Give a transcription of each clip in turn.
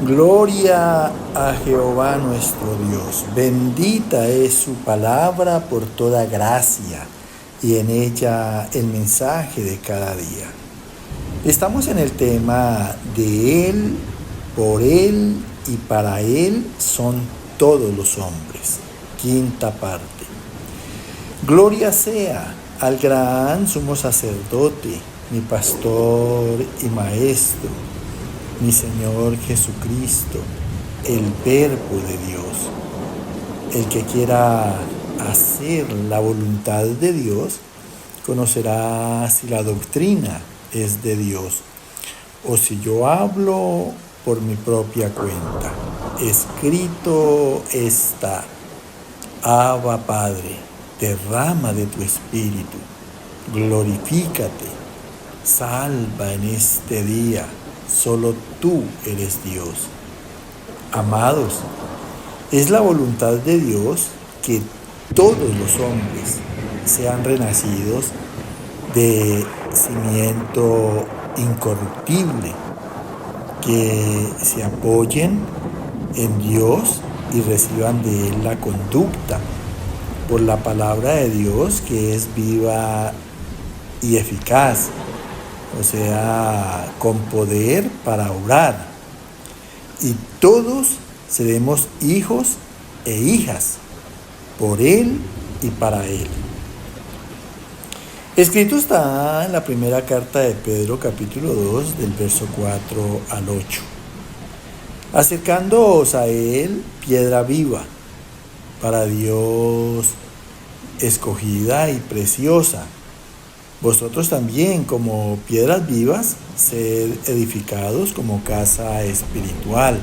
Gloria a Jehová nuestro Dios. Bendita es su palabra por toda gracia y en ella el mensaje de cada día. Estamos en el tema de Él, por Él y para Él son todos los hombres. Quinta parte. Gloria sea al gran sumo sacerdote, mi pastor y maestro, mi Señor Jesucristo, el Verbo de Dios. El que quiera hacer la voluntad de Dios, conocerá si la doctrina es de Dios o si yo hablo por mi propia cuenta. Escrito está: Abba Padre, derrama de tu Espíritu, glorifícate, salva en este día. Solo tú eres Dios. Amados, es la voluntad de Dios que todos los hombres sean renacidos de cimiento incorruptible, que se apoyen en Dios y reciban de Él la conducta por la palabra de Dios, que es viva y eficaz, o sea, con poder para obrar. Y todos seremos hijos e hijas por Él y para Él. Escrito está en la primera carta de Pedro, capítulo 2, del verso 4 al 8. Acercándoos a Él, piedra viva, para Dios escogida y preciosa. Vosotros también, como piedras vivas, sed edificados como casa espiritual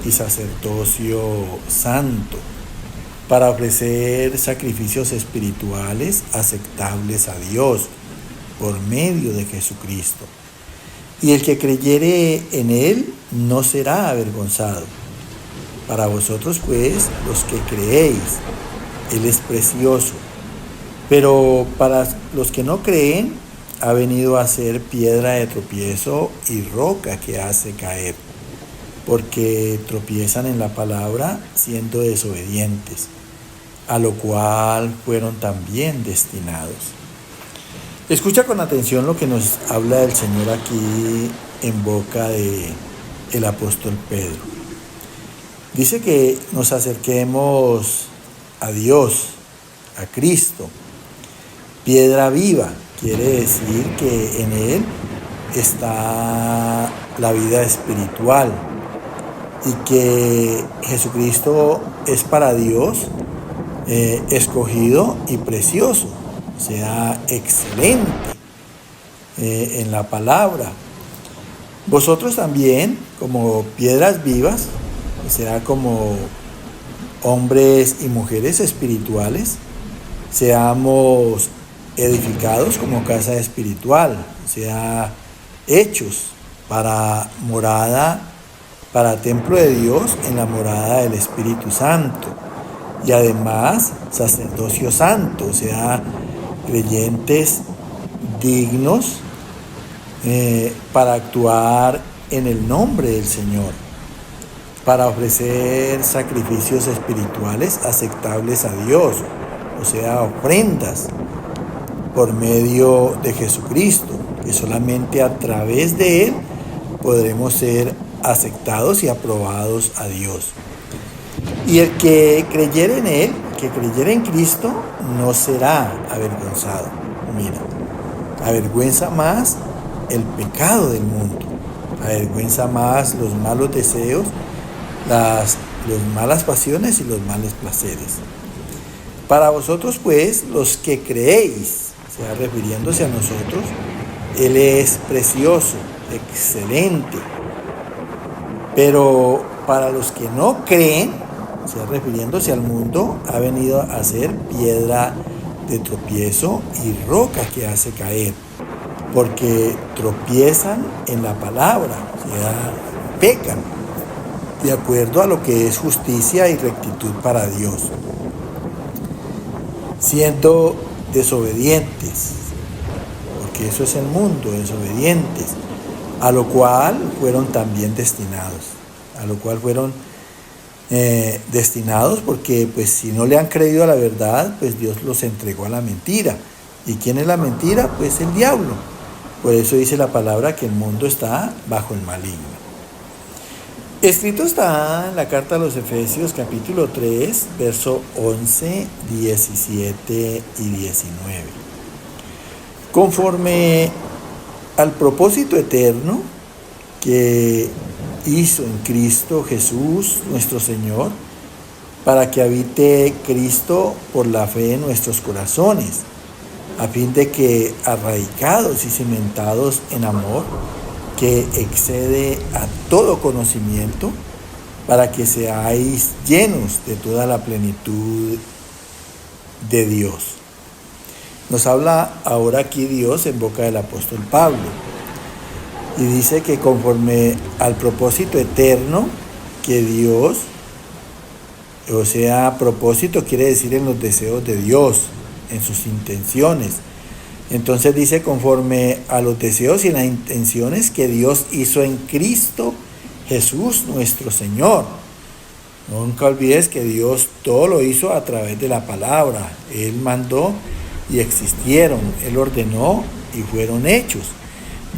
y sacerdocio santo, para ofrecer sacrificios espirituales aceptables a Dios por medio de Jesucristo. Y el que creyere en Él no será avergonzado. Para vosotros, pues, los que creéis, Él es precioso. Pero para los que no creen, ha venido a ser piedra de tropiezo y roca que hace caer, porque tropiezan en la palabra siendo desobedientes, a lo cual fueron también destinados. Escucha con atención lo que nos habla el Señor aquí en boca del apóstol Pedro. Dice que nos acerquemos a Dios, a Cristo. Piedra viva quiere decir que en Él está la vida espiritual y que Jesucristo es para Dios escogido y precioso, o sea, excelente en la palabra. Vosotros también, como piedras vivas, o sea, como hombres y mujeres espirituales, seamos edificados como casa espiritual, o sea, hechos para morada, para templo de Dios en la morada del Espíritu Santo, y además sacerdocio santo, o sea, creyentes dignos para actuar en el nombre del Señor, para ofrecer sacrificios espirituales aceptables a Dios, o sea, ofrendas por medio de Jesucristo, que solamente a través de Él podremos ser aceptados y aprobados a Dios. Y el que creyere en Él, que creyere en Cristo, no será avergonzado. Mira, avergüenza más el pecado del mundo, avergüenza más los malos deseos, las malas pasiones y los malos placeres. Para vosotros, pues, los que creéis, o sea, refiriéndose a nosotros, Él es precioso, excelente. Pero para los que no creen, o sea, refiriéndose al mundo, ha venido a ser piedra de tropiezo y roca que hace caer, porque tropiezan en la palabra, o sea, pecan de acuerdo a lo que es justicia y rectitud para Dios, siendo desobedientes, porque eso es el mundo, desobedientes, a lo cual fueron también destinados. a lo cual fueron destinados, porque pues si no le han creído a la verdad, pues Dios los entregó a la mentira. ¿Y quién es la mentira? Pues el diablo. Por eso dice la palabra que el mundo está bajo el maligno. Escrito está en la carta a los Efesios capítulo 3, verso 11, 17 y 19. Conforme al propósito eterno que hizo en Cristo Jesús nuestro Señor, para que habite Cristo por la fe en nuestros corazones, a fin de que, arraigados y cimentados en amor, que excede a todo conocimiento, para que seáis llenos de toda la plenitud de Dios. Nos habla ahora aquí Dios en boca del apóstol Pablo, y dice que conforme al propósito eterno que Dios, o sea, propósito quiere decir en los deseos de Dios, en sus intenciones. Entonces dice conforme a los deseos y las intenciones que Dios hizo en Cristo Jesús nuestro Señor. Nunca olvides que Dios todo lo hizo a través de la palabra. Él mandó y existieron. Él ordenó y fueron hechos.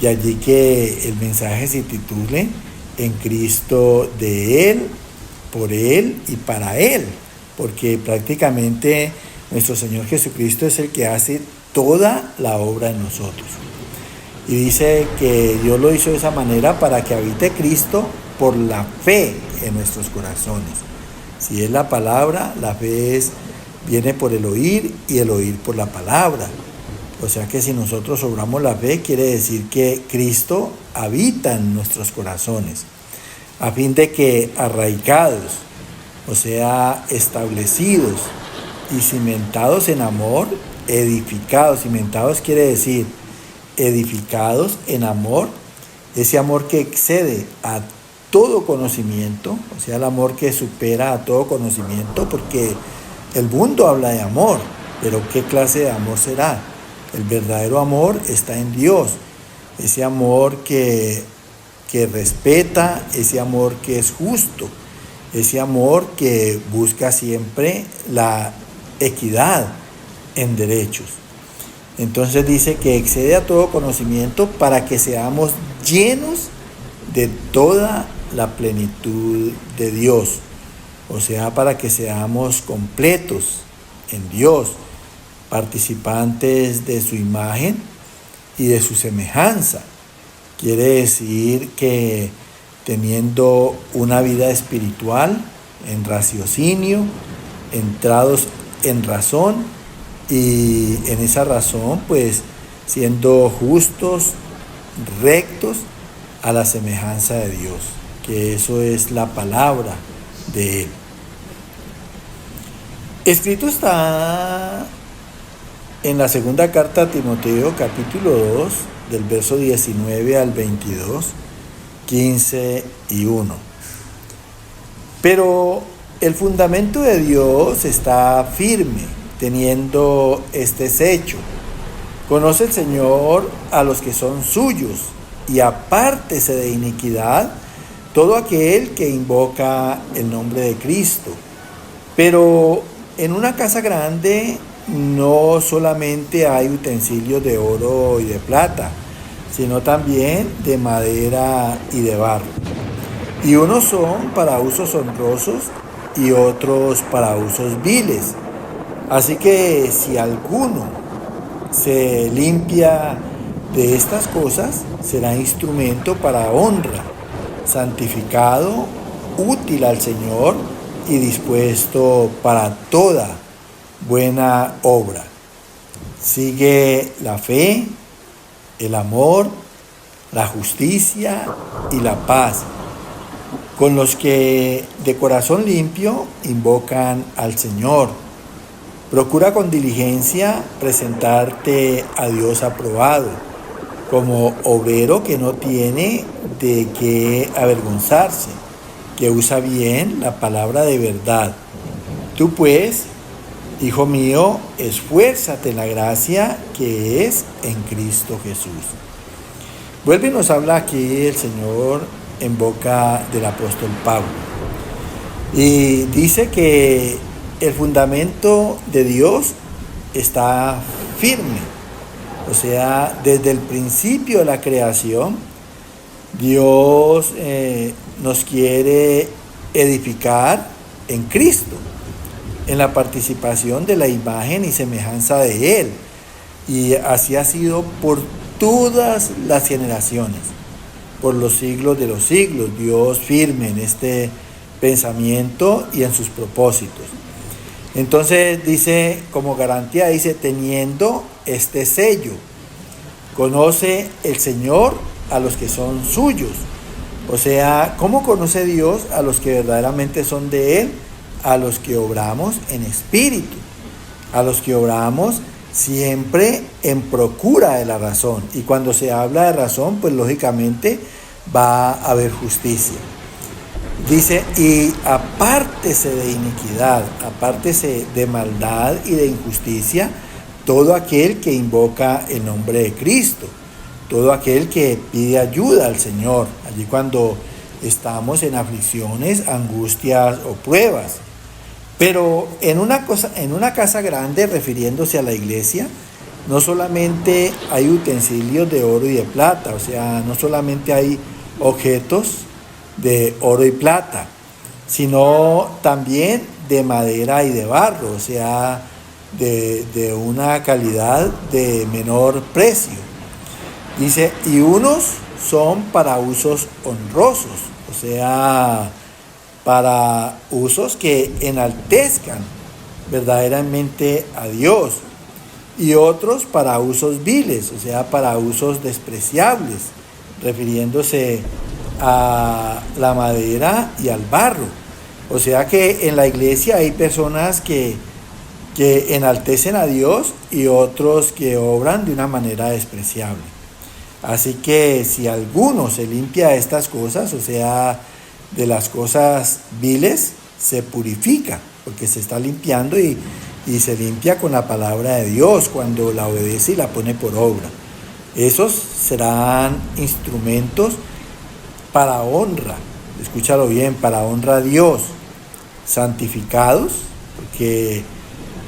Y allí que el mensaje se titule En Cristo, de Él, por Él y para Él. Porque prácticamente nuestro Señor Jesucristo es el que hace toda la obra en nosotros. Y dice que Dios lo hizo de esa manera para que habite Cristo por la fe en nuestros corazones. Si es la palabra, la fe viene por el oír y el oír por la palabra. O sea que si nosotros obramos la fe, quiere decir que Cristo habita en nuestros corazones, a fin de que arraigados, o sea, establecidos y cimentados en amor, edificados. Cimentados quiere decir edificados en amor, ese amor que excede a todo conocimiento, o sea, el amor que supera a todo conocimiento, porque el mundo habla de amor, pero ¿qué clase de amor será? El verdadero amor está en Dios, ese amor que respeta, ese amor que es justo, ese amor que busca siempre la equidad en derechos. Entonces dice que excede a todo conocimiento para que seamos llenos de toda la plenitud de Dios, o sea, para que seamos completos en Dios, participantes de su imagen y de su semejanza. Quiere decir que teniendo una vida espiritual en raciocinio, entrados en razón, y en esa razón pues siendo justos, rectos, a la semejanza de Dios, que eso es la palabra de Él. Escrito está en la segunda carta a Timoteo, capítulo 2, del verso 19 al 22, 15 y 1. Pero el fundamento de Dios está firme, teniendo este hecho: conoce el Señor a los que son suyos, y apártese de iniquidad todo aquel que invoca el nombre de Cristo. Pero en una casa grande no solamente hay utensilios de oro y de plata, sino también de madera y de barro. Y unos son para usos honrosos y otros para usos viles. Así que si alguno se limpia de estas cosas, será instrumento para honra, santificado, útil al Señor y dispuesto para toda buena obra. Sigue la fe, el amor, la justicia y la paz, con los que de corazón limpio invocan al Señor. Procura con diligencia presentarte a Dios aprobado, como obrero que no tiene de qué avergonzarse, que usa bien la palabra de verdad. Tú pues, hijo mío, esfuérzate en la gracia que es en Cristo Jesús. Vuelve y nos habla aquí el Señor en boca del apóstol Pablo. Y dice que el fundamento de Dios está firme. O sea, desde el principio de la creación, Dios nos quiere edificar en Cristo, en la participación de la imagen y semejanza de Él. Y así ha sido por todas las generaciones, por los siglos de los siglos. Dios firme en este pensamiento y en sus propósitos. Entonces dice, como garantía, dice, teniendo este sello, conoce el Señor a los que son suyos. O sea, ¿cómo conoce Dios a los que verdaderamente son de Él? A los que obramos en espíritu, a los que obramos siempre en procura de la razón. Y cuando se habla de razón, pues lógicamente va a haber justicia. Dice, y apártese de iniquidad, apártese de maldad y de injusticia, todo aquel que invoca el nombre de Cristo, todo aquel que pide ayuda al Señor, allí cuando estamos en aflicciones, angustias o pruebas. Pero en una casa grande, refiriéndose a la iglesia, no solamente hay utensilios de oro y de plata, o sea, no solamente hay objetos de oro y plata, sino también de madera y de barro, o sea, de una calidad de menor precio. Dice, y unos son para usos honrosos, o sea, para usos que enaltezcan verdaderamente a Dios, y otros para usos viles, o sea, para usos despreciables, refiriéndose a la madera y al barro. O sea que en la iglesia hay personas que enaltecen a Dios y otros que obran de una manera despreciable. Así que si alguno se limpia de estas cosas, o sea, de las cosas viles, se purifica, porque se está limpiando y se limpia con la palabra de Dios cuando la obedece y la pone por obra. Esos serán instrumentos para honra, escúchalo bien, para honra a Dios, santificados, porque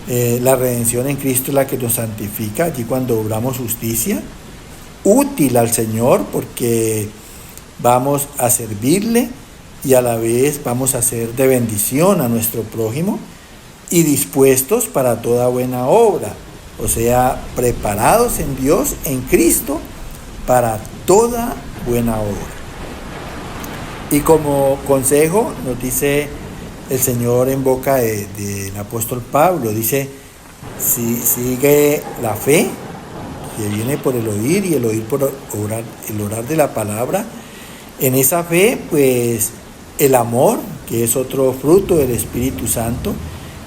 la redención en Cristo es la que nos santifica, allí cuando obramos justicia, útil al Señor, porque vamos a servirle y a la vez vamos a ser de bendición a nuestro prójimo, y dispuestos para toda buena obra, o sea, preparados en Dios, en Cristo, para toda buena obra. Y como consejo nos dice el Señor en boca del apóstol Pablo, dice, si sigue la fe, que viene por el oír y el oír por orar, el orar de la palabra, en esa fe, pues el amor, que es otro fruto del Espíritu Santo,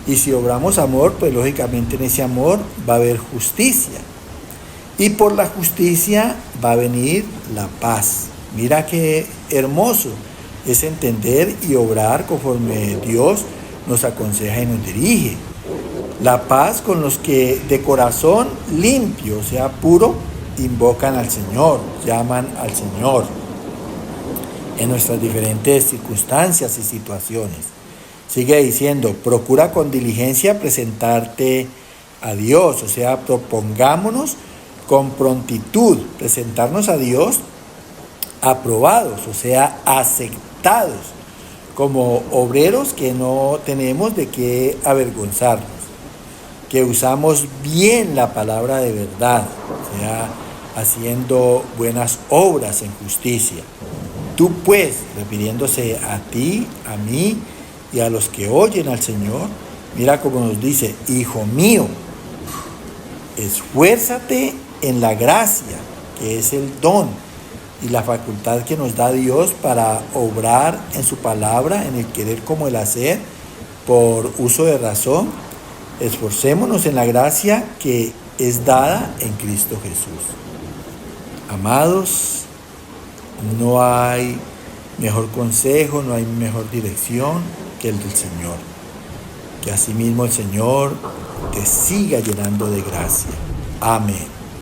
y si obramos amor, pues lógicamente en ese amor va a haber justicia, y por la justicia va a venir la paz. Mira qué hermoso es entender y obrar conforme Dios nos aconseja y nos dirige. La paz con los que de corazón limpio, o sea, puro, invocan al Señor, llaman al Señor en nuestras diferentes circunstancias y situaciones. Sigue diciendo, procura con diligencia presentarte a Dios, o sea, propongámonos con prontitud presentarnos a Dios aprobados, o sea, aceptados, como obreros que no tenemos de qué avergonzarnos, que usamos bien la palabra de verdad, o sea, haciendo buenas obras en justicia. Tú pues, refiriéndose a ti, a mí y a los que oyen al Señor, mira cómo nos dice, hijo mío, esfuérzate en la gracia, que es el don y la facultad que nos da Dios para obrar en su palabra, en el querer como el hacer, por uso de razón. Esforcémonos en la gracia que es dada en Cristo Jesús. Amados, no hay mejor consejo, no hay mejor dirección que el del Señor. Que asimismo el Señor te siga llenando de gracia. Amén.